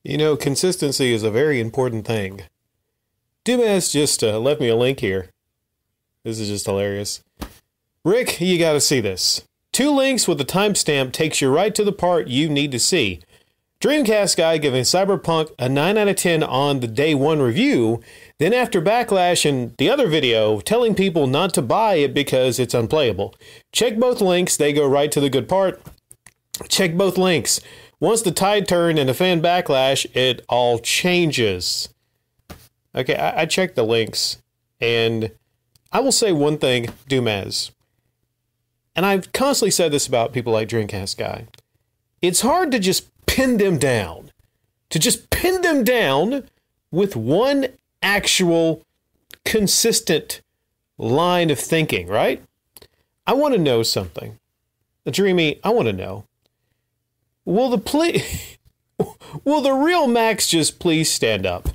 You know, consistency is a very important thing. Dumas just left me a link here. This is just hilarious. Rick, you gotta see this. 2 links with a timestamp takes you right to the part you need to see. DreamCastGuy giving Cyberpunk a 9 out of 10 on the day 1 review, then after backlash in the other video, telling people not to buy it because it's unplayable. Check both links, they go right to the good part. Check both links. Once the tide turned and the fan backlash, it all changes. Okay, I checked the links, and I will say one thing, Dumas. And I've constantly said this about people like DreamCastGuy. It's hard to just pin them down. To just pin them down with one actual consistent line of thinking, right? I want to know something. Dreamy, I want to know. Will the real Max just please stand up?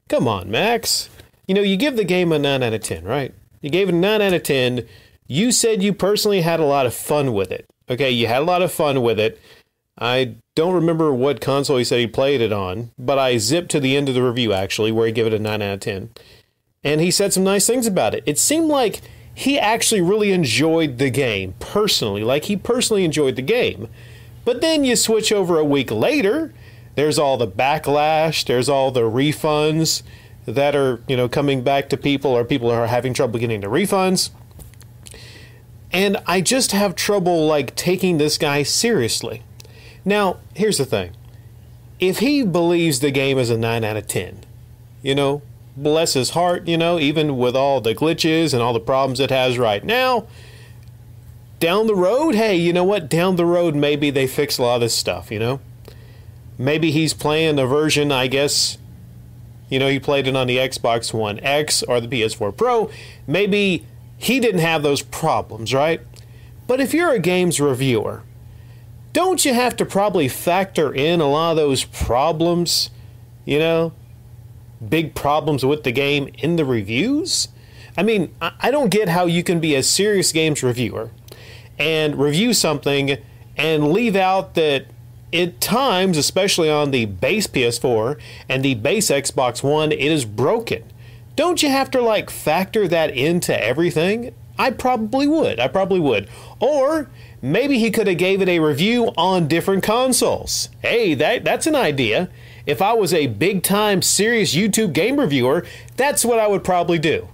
Come on, Max. You know, you give the game a 9 out of 10, right? You gave it a 9 out of 10. You said you personally had a lot of fun with it. Okay, you had a lot of fun with it. I don't remember what console he said he played it on, but I zipped to the end of the review, actually, where he gave it a 9 out of 10. And he said some nice things about it. It seemed like he actually really enjoyed the game, personally. Like, he personally enjoyed the game. But then you switch over a week later, there's all the backlash, there's all the refunds that are, you know, coming back to people, or people are having trouble getting the refunds. And I just have trouble, like, taking this guy seriously. Now, here's the thing. If he believes the game is a 9 out of 10, you know, bless his heart, you know, even with all the glitches and all the problems it has right now, down the road, hey, you know what? Down the road, maybe they fix a lot of this stuff, you know? Maybe he's playing a version, I guess, you know, he played it on the Xbox One X or the PS4 Pro. Maybe he didn't have those problems, right? But if you're a games reviewer, don't you have to probably factor in a lot of those problems, you know, big problems with the game in the reviews? I mean, I don't get how you can be a serious games reviewer and review something and leave out that at times, especially on the base PS4 and the base Xbox One, it is broken. Don't you have to, like, factor that into everything? I probably would. Or maybe he could have gave it a review on different consoles. Hey, that's an idea. If I was a big-time, serious YouTube game reviewer, that's what I would probably do.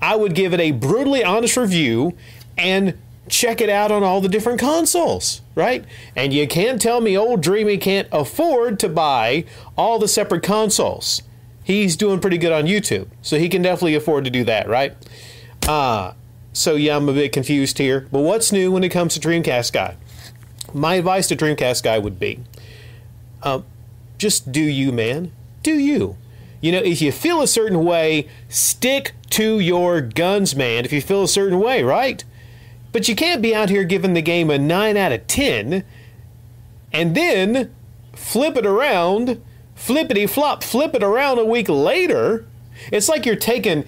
I would give it a brutally honest review and check it out on all the different consoles, right? And you can't tell me old Dreamy can't afford to buy all the separate consoles. He's doing pretty good on YouTube, so he can definitely afford to do that, right? So yeah, I'm a bit confused here. But what's new when it comes to DreamCastGuy? My advice to DreamCastGuy would be, just do you, man. Do you. You know, if you feel a certain way, stick to your guns, man. If you feel a certain way, right? But you can't be out here giving the game a 9 out of 10 and then flip it around, flippity-flop, flip it around a week later. It's like you're taking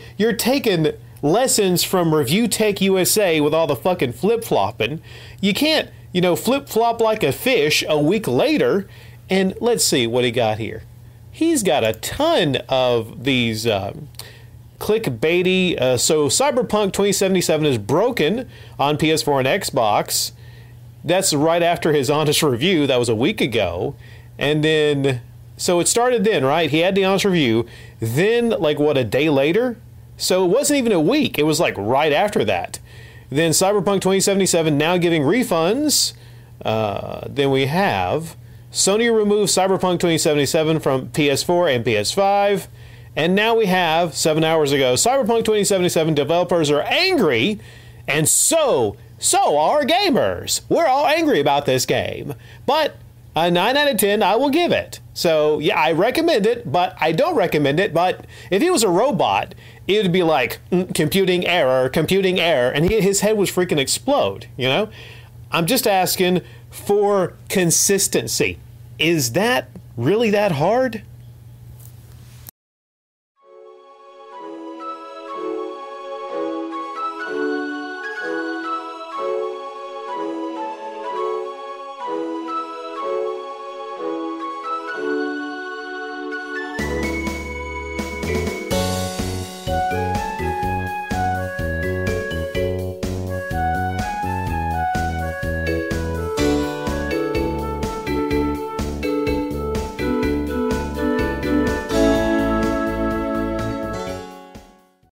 lessons from Review Tech USA with all the fucking flip-flopping. You can't, you know, flip-flop like a fish a week later. And let's see what he got here. He's got a ton of these clickbaity. So Cyberpunk2077 is broken on PS4 and Xbox. That's right after his honest review. That was a week ago. And then, so it started then, right? He had the honest review. Then, like, what, a day later? So it wasn't even a week. It was like right after that. Then Cyberpunk2077 now giving refunds. Then we have Sony removed Cyberpunk 2077 from PS4 and PS5. And now we have, 7 hours ago, Cyberpunk 2077 developers are angry, and so are gamers. We're all angry about this game. But a 9 out of 10 I will give it. So yeah, I recommend it, but I don't recommend it. But if he was a robot, it would be like, computing error, and his head would freaking explode, you know? I'm just asking for consistency. Is that really that hard?